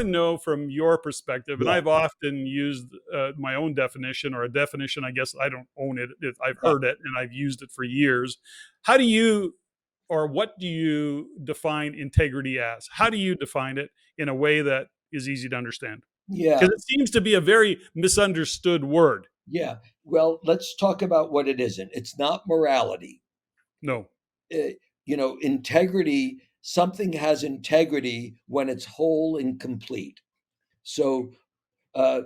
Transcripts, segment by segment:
want to know from your perspective, and Yeah. I've often used my own definition, or a definition, I guess I don't own it. I've Yeah. heard it and I've used it for years. How do you, or what do you define integrity as? How do you define it in a way that is easy to understand? Yeah. Because it seems to be a very misunderstood word. Yeah. Well, let's talk about what it isn't. It's not morality. No. Uh, Integrity, something has integrity when it's whole and complete. So, uh,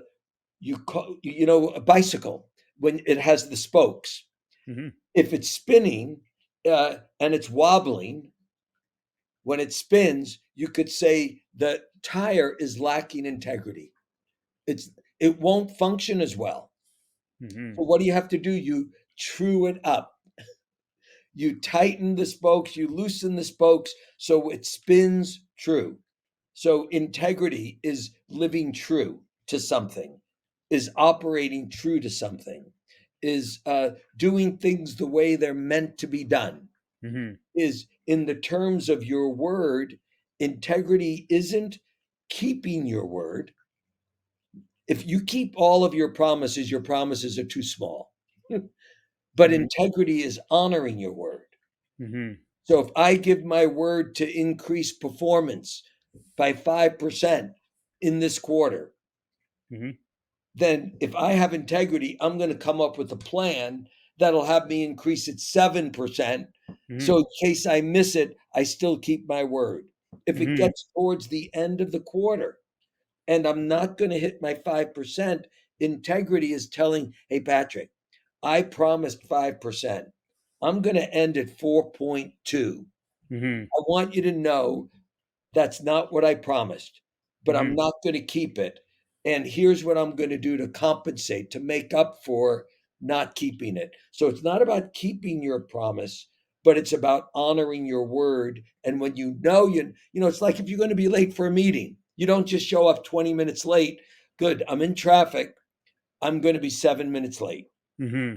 a bicycle, when it has the spokes, Hmm. if it's spinning and it's wobbling, when it spins, you could say the tire is lacking integrity. It's it won't function as well. Hmm. So what do you have to do? You true it up. You tighten the spokes, you loosen the spokes so it spins true. So integrity is living true to something, is operating true to something, is doing things the way they're meant to be done, Hmm. is in the terms of your word. Integrity isn't keeping your word. If you keep all of your promises are too small. But Hmm. integrity is honoring your word. Hmm. So if I give my word to increase performance by 5% in this quarter, Hmm. then if I have integrity, I'm going to come up with a plan that'll have me increase it 7%. Hmm. So in case I miss it, I still keep my word. If it Hmm. gets towards the end of the quarter and I'm not going to hit my 5%, integrity is telling, hey, Patrick, I promised 5%. I'm going to end at 4.2. Hmm. I want you to know that's not what I promised, but I'm Hmm. not going to keep it. And here's what I'm going to do to compensate, to make up for not keeping it. So it's not about keeping your promise, but it's about honoring your word. And when it's like if you're going to be late for a meeting, you don't just show up 20 minutes late. Good, I'm in traffic. I'm going to be 7 minutes late. Hmm.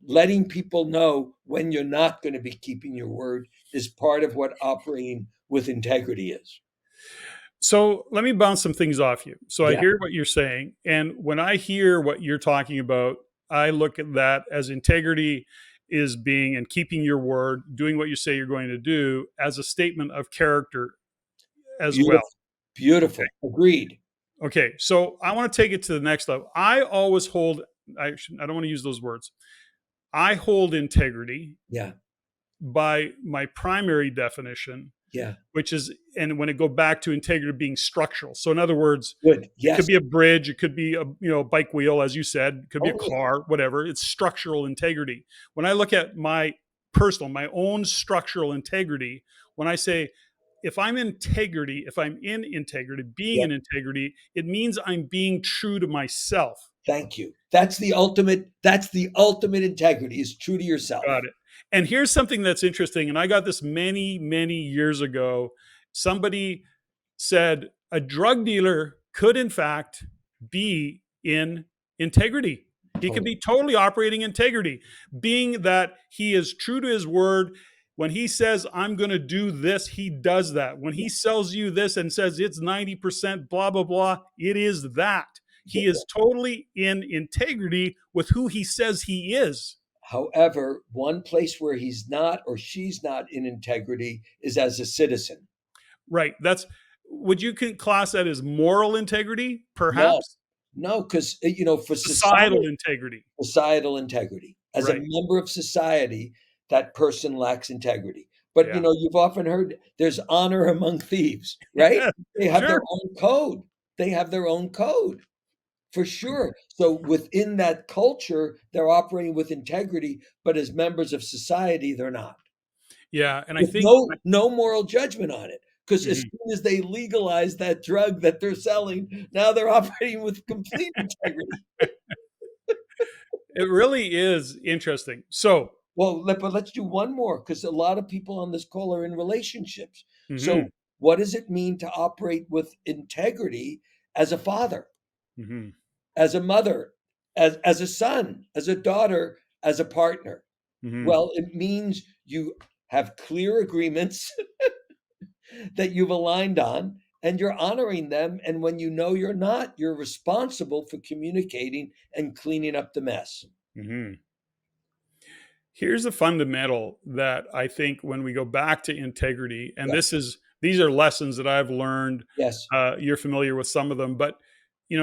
Letting people know when you're not going to be keeping your word is part of what operating with integrity is. So let me bounce some things off you. So I Yeah. hear what you're saying. And when I hear what you're talking about, I look at that as integrity is being and keeping your word, doing what you say you're going to do, as a statement of character as well. Beautiful. Beautiful. Agreed. Okay. So I want to take it to the next level. I always hold, I don't want to use those words. I hold integrity Yeah. by my primary definition, Yeah. which is, and when it go back to integrity being structural. So in other words, Good. it could Yes. be a bridge, it could be a bike wheel, as you said, it could be a Totally. car, whatever. It's structural integrity. When I look at my own structural integrity, when I say if I'm in integrity, being Yeah. in integrity, it means I'm being true to myself. Thank you. That's the ultimate integrity is true to yourself. Got it. And here's something that's interesting. And I got this many, many years ago. Somebody said a drug dealer could, in fact, be in integrity. He could Totally. be totally operating integrity, being that he is true to his word. When he says, I'm going to do this, he does that. When he sells you this and says it's 90%, blah, blah, blah, it is that. He is totally in integrity with who he says he is. However, one place where he's not or she's not in integrity is as a citizen. Right. Would you class that as moral integrity, No, perhaps? no, because for Societal integrity. societal integrity. As a Right. member of society, that person lacks integrity. But Yeah. you've often heard there's honor among thieves, right? They have Sure. their own code. They have their own code for sure. So within that culture, they're operating with integrity, but as members of society, they're not. Yeah. And I With think, no moral judgment on it. Because as mhm, soon as they legalize that drug that they're selling, now they're operating with complete integrity. it really is interesting. So, Well, but let's do one more because a lot of people on this call are in relationships. mhm, So, what does it mean to operate with integrity as a father, mhm, as a mother, as a son, as a daughter, as a partner? mhm, Well, it means you have clear agreements that you've aligned on, and you're honoring them. And when you know you're not, you're responsible for communicating and cleaning up the mess. Mhm. Here's a fundamental that I think when we go back to integrity, and Yeah. these are lessons that I've learned. Yes. You're familiar with some of them, but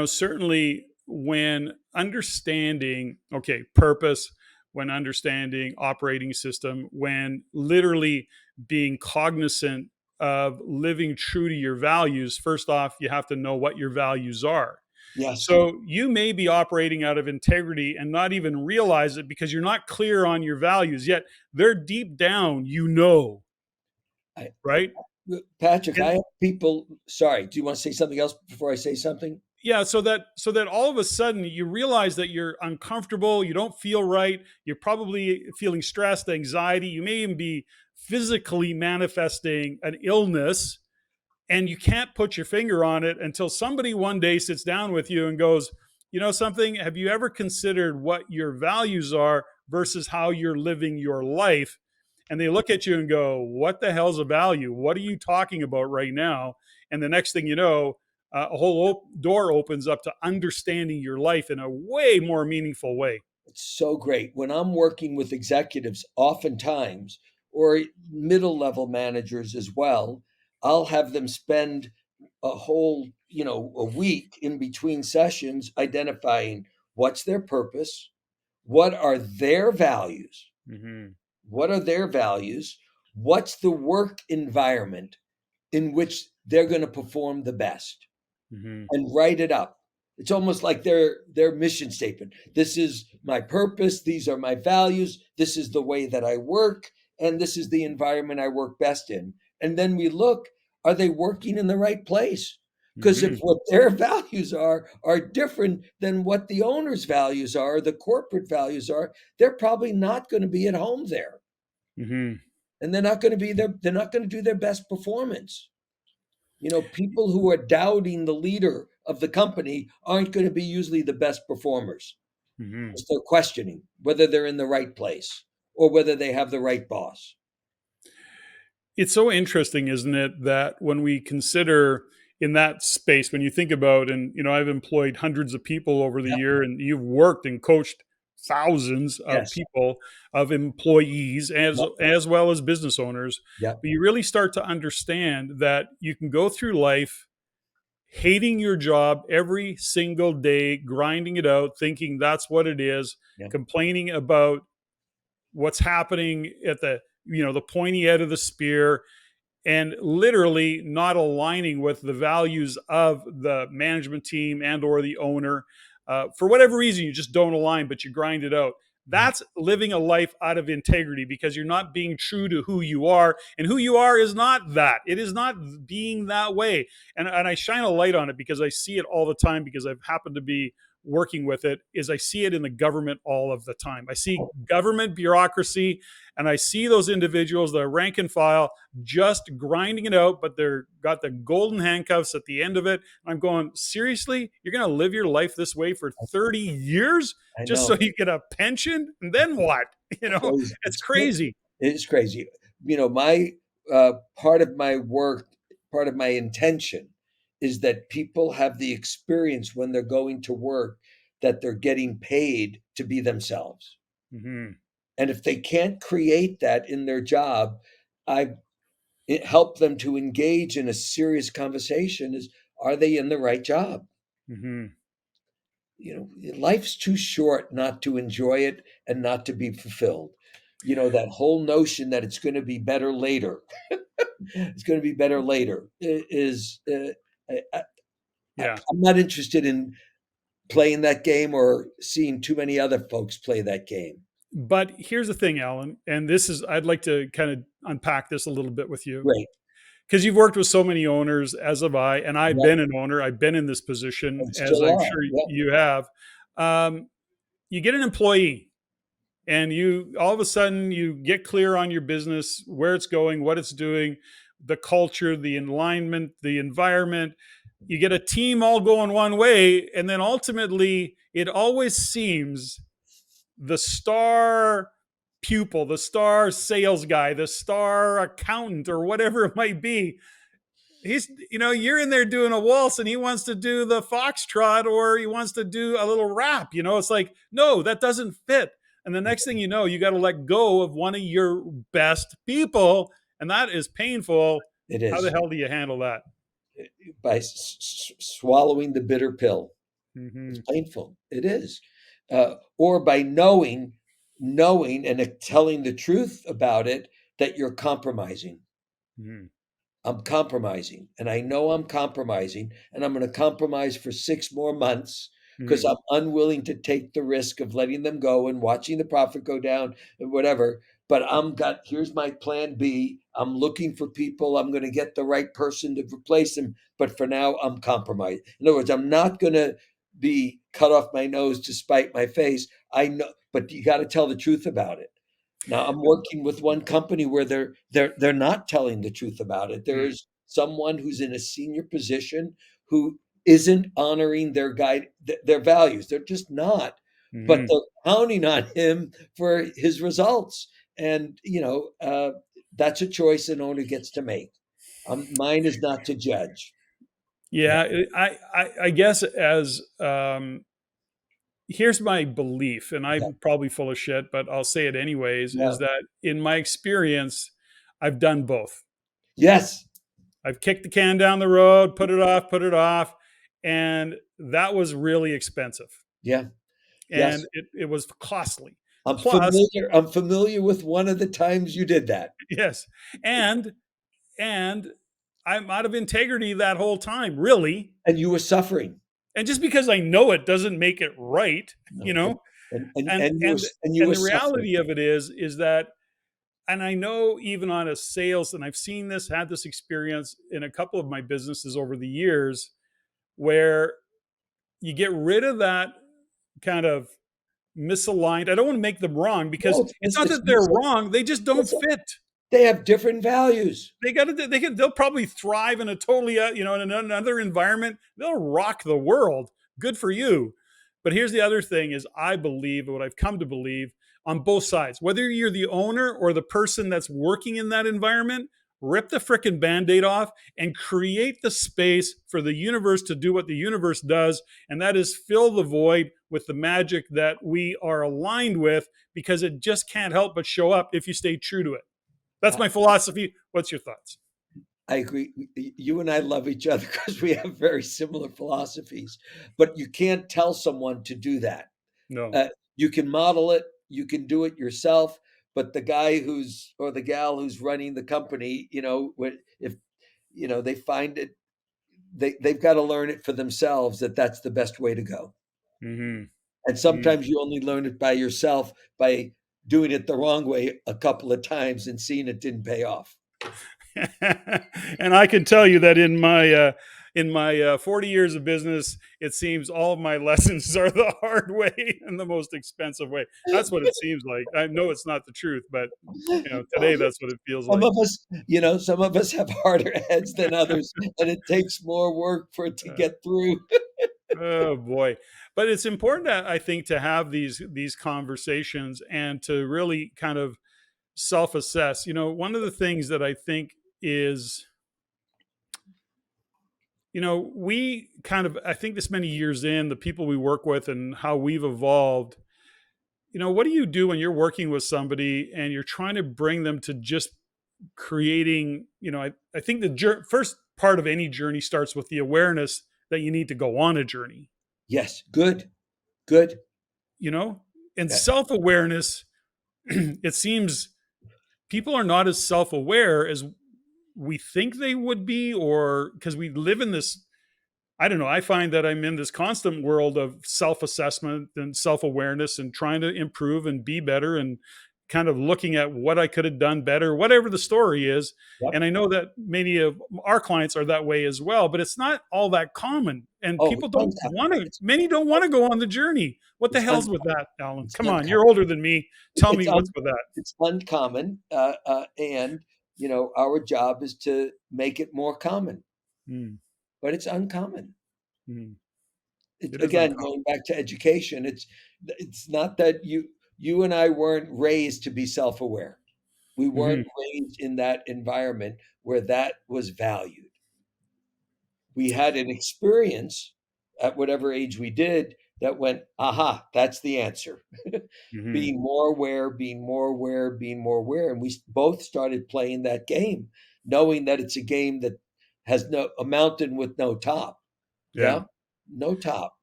certainly when understanding, okay, purpose, when understanding operating system, when literally being cognizant of living true to your values. First off, you have to know what your values are. Yes. So you may be operating out of integrity and not even realize it because you're not clear on your values, yet they're deep down, I, right? Patrick, I And have people. Sorry, do you want to say something else before I say something? yeah, so that all of a sudden you realize that you're uncomfortable, you don't feel right, you're probably feeling stressed, anxiety, you may even be physically manifesting an illness, and you can't put your finger on it until somebody one day sits down with you and goes, you know something, have you ever considered what your values are versus how you're living your life? And they look at you and go, what the hell's a value? What are you talking about right now? And the next thing you know, a whole door opens up to understanding your life in a way more meaningful way. It's so great. When I'm working with executives, oftentimes, or middle level managers as well, I'll have them spend a whole, a week in between sessions identifying what's their purpose, what are their values, Hmm. what are their values, what's the work environment in which they're going to perform the best, Hmm. and write it up. It's almost like their mission statement. This is my purpose. These are my values. This is the way that I work, and this is the environment I work best in. And then we look: are they working in the right place? Because if Hmm. what their values are different than what the owner's values are, the corporate values are, they're probably not going to be at home there, Hmm. and they're not going to be there. They're not going to do their best performance. People who are doubting the leader of the company aren't going to be usually the best performers Hmm. because they're questioning whether they're in the right place or whether they have the right boss. It's so interesting, isn't it, that when we consider in that space, when you think about, and I've employed hundreds of people over the Yep. year, and you've worked and coached thousands of Yes. people, of employees, as Yep. as well as business owners. Yep. But you really start to understand that you can go through life hating your job every single day, grinding it out, thinking that's what it is, Yep. complaining about what's happening at the pointy end of the spear, and literally not aligning with the values of the management team and or the owner. For whatever reason, you just don't align, but you grind it out. Mhm. That's living a life out of integrity, because you're not being true to who you are, and who you are is not that. It is not being that way. And I shine a light on it because I see it all the time, because I've happened to be working with it. Is I see it in the government all of the time. I see government bureaucracy, and I see those individuals, the rank and file, just grinding it out, but they're got the golden handcuffs at the end of it. I'm going, seriously, you're going to live your life this way for 30 years I just so know. you get a pension? And then what? Crazy. It's It's crazy. crazy. It is crazy. My part of my work, part of my intention is that people have the experience when they're going to work that they're getting paid to be themselves. Hmm. And if they can't create that in their job, I help them to engage in a serious conversation is, are they in the right job? Hmm. Life's too short not to enjoy it and not to be fulfilled. That whole notion that it's going to be better later, it's going to be better later is, Yeah. I'm not interested in playing that game or seeing too many other folks play that game. But here's the thing, Alan, and I'd like to kind of unpack this a little bit with you, Great. because you've worked with so many owners, as have I, and I've Yep. been an owner. I've been in this position, And as still I'm are. sure Yep. you have. Um, you get an employee, and you all of a sudden you get clear on your business, where it's going, what it's doing, the culture, the alignment, the environment. You get a team all going one way, and then ultimately it always seems the star pupil, the star sales guy, the star accountant, or whatever it might be, he's, you're in there doing a waltz and he wants to do the foxtrot or he wants to do a little rap. It's like, no, that doesn't fit. And the next thing you know, you got to let go of one of your best people. And that is painful. It How the is. hell do you handle that? By swallowing the bitter pill. It's Mm-hmm. painful. It is. Or by knowing and telling the truth about it, that you're compromising. Mm-hmm. I'm compromising, and I know I'm compromising, and I'm going to compromise for 6 more months because Mm-hmm. I'm unwilling to take the risk of letting them go and watching the profit go down and whatever. But here's my plan B. I'm looking for people. I'm going to get the right person to replace them. But for now, I'm compromised. In other words, I'm not going to be cut off my nose to spite my face. I know, but you got to tell the truth about it. Now I'm working with one company where they're not telling the truth about it. There is someone who's in a senior position who isn't honoring their values. They're just not. But Mm-hmm. they're counting on him for his results. And that's a choice an owner gets to make. Mine is not to judge. Yeah, Yeah, I guess as here's my belief, and yeah, I'm probably full of shit, but I'll say it anyways, yeah. is that in my experience, I've done both. Yes. I've kicked the can down the road, put it off, and that was really expensive. Yeah. And Yes. it was costly. I'm Plus, familiar. I'm familiar with one of the times you did that. yes. And and I'm out of integrity that whole time, really. And you were suffering. And just because I know it doesn't make it right, you No, know? And and and you and were the suffering. reality of it is that, and I know even on a sales, and I've seen this, had this experience in a couple of my businesses over the years, where you get rid of that kind of misaligned. I don't want to make them wrong because No, it's not it's that they're wrong; they just don't listen, fit. they have different values. They'll probably thrive in a totally in another environment. They'll rock the world. Good for you. But here's the other thing: is I believe what I've come to believe on both sides, whether you're the owner or the person that's working in that environment. Rip the frickin' band-aid off and create the space for the universe to do what the universe does, and that is fill the void with the magic that we are aligned with, because it just can't help but show up if you stay true to it. That's I, my philosophy. What's your thoughts? I agree. You and I love each other because we have very similar philosophies. But you can't tell someone to do that. No. Uh, you can model it. You can do it yourself. But the guy or the gal who's running the company, if they find it, they've got to learn it for themselves that that's the best way to go. Mm-hmm. And sometimes you only learn it by yourself by doing it the wrong way a couple of times and seeing it didn't pay off. And I can tell you that in my 40 years of business, it seems all of my lessons are the hard way and the most expensive way. That's what it seems like. I know it's not the truth, but today that's what it feels Some like. of us, some of us have harder heads than others, and it takes more work for it to Uh, get through. oh boy. But it's important, I think, to have these conversations and to really kind of self-assess. One of the things that I think is, we kind of, I think this many years in, the people we work with and how we've evolved, what do you do when you're working with somebody and you're trying to bring them to just creating, I think the first part of any journey starts with the awareness that you need to go on a journey, Yes, good, good. you know, and Yeah. self-awareness, it seems people are not as self-aware as we think they would be, or because we live in this, I don't know, I find that I'm in this constant world of self-assessment and self-awareness and trying to improve and be better and kind of looking at what I could have done better, whatever the story is. And Yep. I know that many of our clients are that way as well, but it's not all that common. And Oh, people don't want to, many don't want to go on the journey. What the it's hell's with uncommon. that, Alan? It's Come on, uncommon. you're older than me. Tell It's me what's with that. it's uncommon, and our job is to make it more common. Mm, But it's uncommon. mm. It, It is again, uncommon. going back to education, it's not that you and I weren't raised to be self-aware. We weren't Hmm. raised in that environment where that was valued. we had an experience at whatever age we did that went, aha, that's the answer. Hmm. Being more aware, being more aware, being more aware. And we both started playing that game, knowing that it's a game that has a mountain with no top. Yeah. Yeah. No top.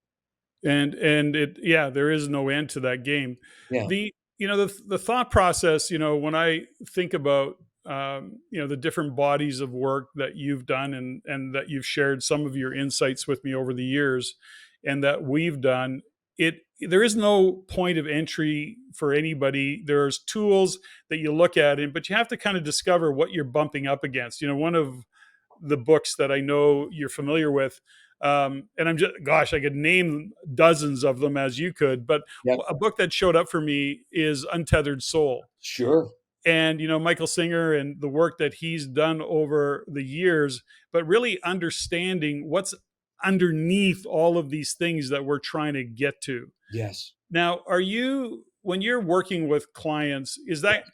And it, yeah, there is no end to that game. Yeah. The, the thought process, when I think about, the different bodies of work that you've done, and that you've shared some of your insights with me over the years, and that we've done it, there is no point of entry for anybody. There's tools that you look at, and but you have to kind of discover what you're bumping up against. One of the books that I know you're familiar with. And I'm just, gosh, I could name dozens of them as you could, but Yep. a book that showed up for me is Untethered Soul. Sure. And, Michael Singer and the work that he's done over the years, but really understanding what's underneath all of these things that we're trying to get to. Yes. Now, when you're working with clients, is that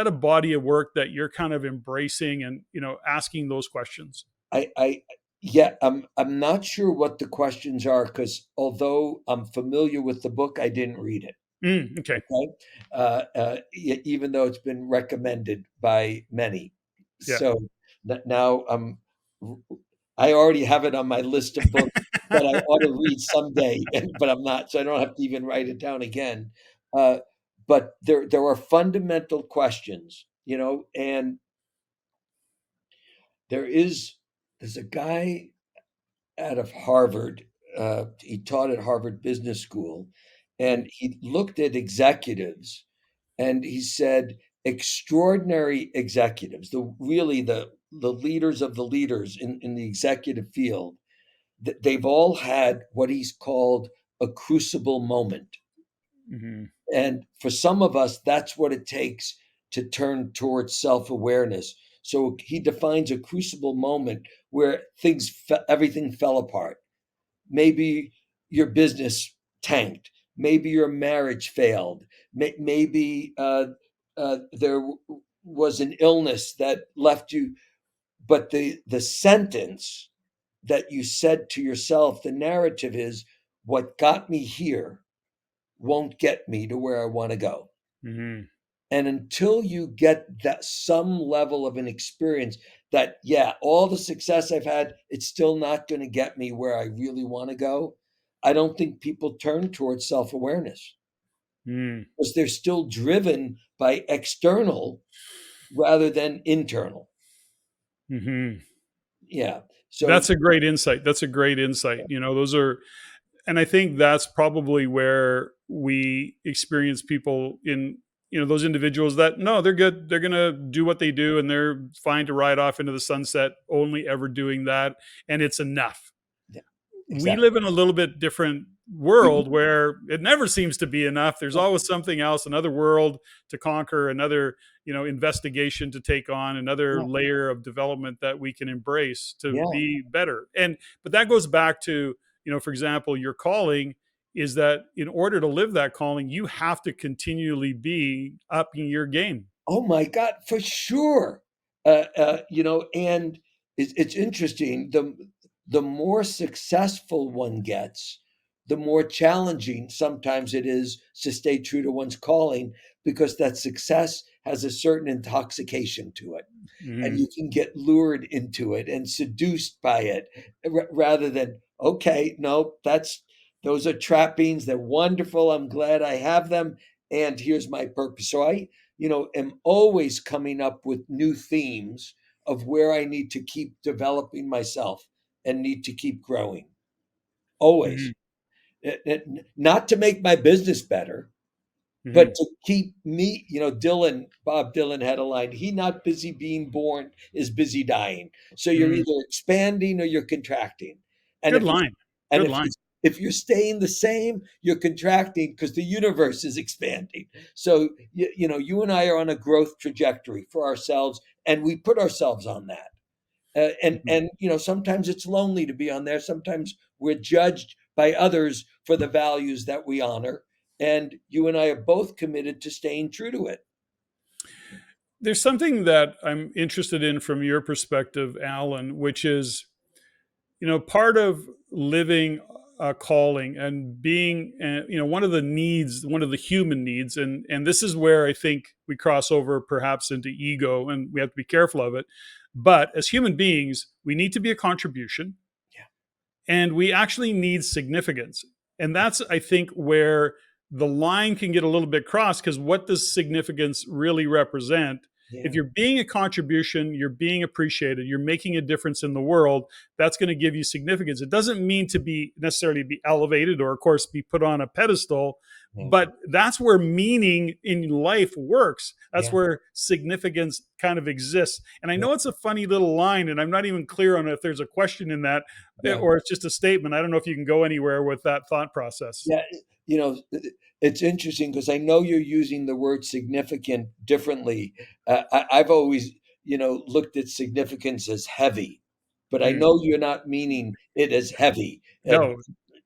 a body of work that you're kind of embracing and, asking those questions? I yeah, I'm not sure what the questions are because although I'm familiar with the book, I didn't read it. Okay. Okay, even though it's been recommended by many. Yeah. So now I already have it on my list of books that I ought to read someday, but I'm not, so I don't have to even write it down again. Uh, but there are fundamental questions, and there is there's a guy out of Harvard. He taught at Harvard Business School, and he looked at executives, and he said extraordinary executives, the leaders of the leaders in the executive field, they've all had what he's called a crucible moment. Mhm. And for some of us, that's what it takes to turn towards self awareness. So he defines a crucible moment where everything fell apart. Maybe your business tanked. Maybe your marriage failed. Maybe there was an illness that left you. But the sentence that you said to yourself, the narrative is, what got me here won't get me to where I want to go. Mhm. And until you get that some level of an experience that, yeah, all the success I've had, it's still not going to get me where I really want to go. I don't think people turn towards self awareness Mm. because they're still driven by external rather than internal. Mhm. Yeah. So, That's a great insight. That's a great insight. Those are, and I think that's probably where we experience people in, those individuals that, no, they're good. They're going to do what they do and they're fine to ride off into the sunset, only ever doing that. And it's enough. yeah, We exactly. live in a little bit different We do. world where it never seems to be enough. There's always something else, another world to conquer, another, investigation to take on, another Yeah. layer of development that we can embrace to Yeah. be better. And but that goes back to, for example, your calling is that in order to live that calling, you have to continually be upping your game. Oh my God, for sure. And it's interesting. The more successful one gets, the more challenging sometimes it is to stay true to one's calling because that success has a certain intoxication to it, and Mhm. you can get lured into it and seduced by it, rather than, okay, no, those are trappings. They're wonderful. I'm glad I have them, and here's my purpose. So I am always coming up with new themes of where I need to keep developing myself and need to keep growing. Always. Mhm. Not to make my business better, but Mhm. to keep me, Bob Dylan had a line, he not busy being born is busy dying. So you're Mhm. either expanding or you're contracting. And Good if you line. and Good line. if you're staying the same, you're contracting because the universe is expanding. So you and I are on a growth trajectory for ourselves, and we put ourselves on that. Mhm. Sometimes it's lonely to be on there. Sometimes we're judged by others for the values that we honor, and you and I are both committed to staying true to it. There's something that I'm interested in from your perspective, Alan, which is part of living a calling and being, one of the needs, one of the human needs, and this is where I think we cross over perhaps into ego, and we have to be careful of it. But as human beings, we need to be a contribution, Yeah. and we actually need significance. And that's, I think, where the line can get a little bit crossed, because what does significance really represent? If Yeah. you're being a contribution, you're being appreciated, you're making a difference in the world, that's going to give you significance. It doesn't mean to be necessarily be elevated or, of course, be put on a pedestal, Yeah. but that's where meaning in life works. That's Yeah. where significance kind of exists. And I Yeah. know it's a funny little line, and I'm not even clear on if there's a question in that, Yeah. or it's just a statement. I don't know if you can go anywhere with that thought process. Yeah, you know, it's interesting because I know you're using the word significant differently. I've always, looked at significance as heavy, but I Mm. know you're not meaning it as heavy and No.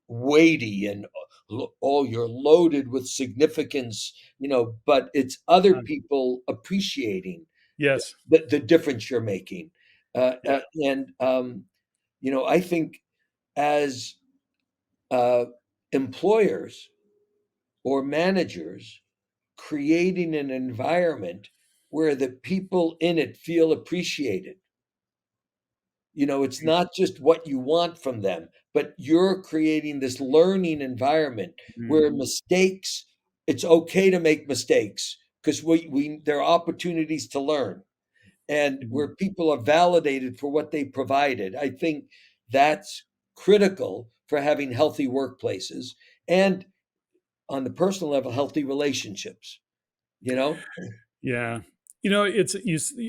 weighty and oh, you're loaded with significance, but it's other uh, people appreciating yes. the difference you're making. Yeah. And, I think as uh, employers or managers, creating an environment where the people in it feel appreciated. It's Mm. not just what you want from them, but you're creating this learning environment Mm. where mistakes, it's okay to make mistakes because we there are opportunities to learn, and Mm. where people are validated for what they provided. I think that's critical for having healthy workplaces and, on the personal level, healthy relationships, you know? Yeah. It's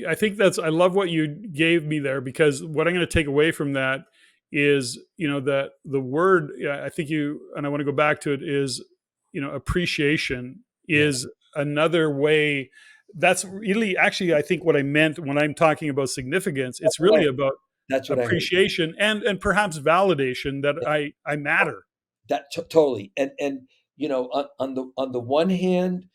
I think that's I love what you gave me there, because what I'm going to take away from that is, that the word, yeah, I think you, and I want to go back to it, is, appreciation Yeah. is another way. That's really actually, I think, what I meant when I'm talking about significance. That's It's what I really heard. about That's what I heard. appreciation and perhaps validation that Yeah. I matter. That totally. And on the one hand,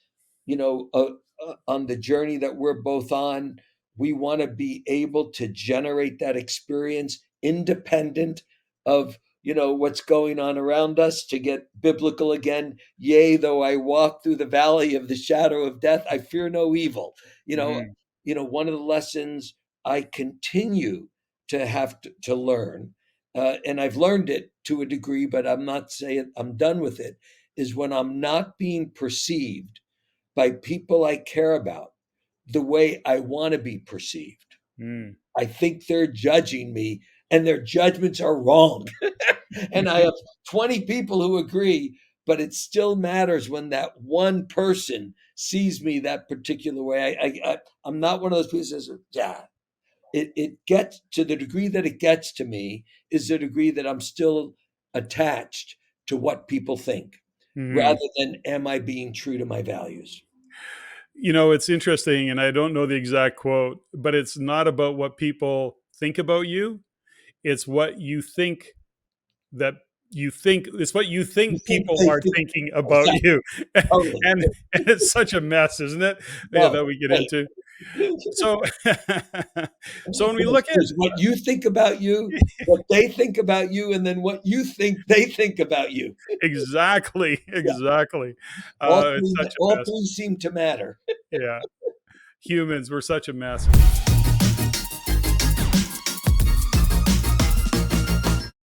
on the journey that we're both on, we want to be able to generate that experience independent of, what's going on around us. To get biblical again, yea, though I walk through the valley of the shadow of death, I fear no evil. You know, Mhm. one of the lessons I continue to have to learn, and I've learned it to a degree, but I'm not saying I'm done with it, is when I'm not being perceived by people I care about the way I want to be perceived. Mm. I think they're judging me, and their judgments are wrong. And I have 20 people who agree, but it still matters when that one person sees me that particular way. I'm not one of those people who says, yeah, it gets to the degree that it gets to me is the degree that I'm still attached to what people think rather Mhm. than am I being true to my values. It's interesting, and I don't know the exact quote, but it's not about what people think about you. It's what you think that it's what you You think think people they are think thinking about exactly, you. totally. And it's such a mess, isn't it? Yeah, Well, that we get hey, into. So, so when we look at there's what you think about you, what they think about you, and then what you think they think about you. exactly, Yeah, exactly, all it's three such a all mess. three seem to matter. Yeah, humans, we're such a mess.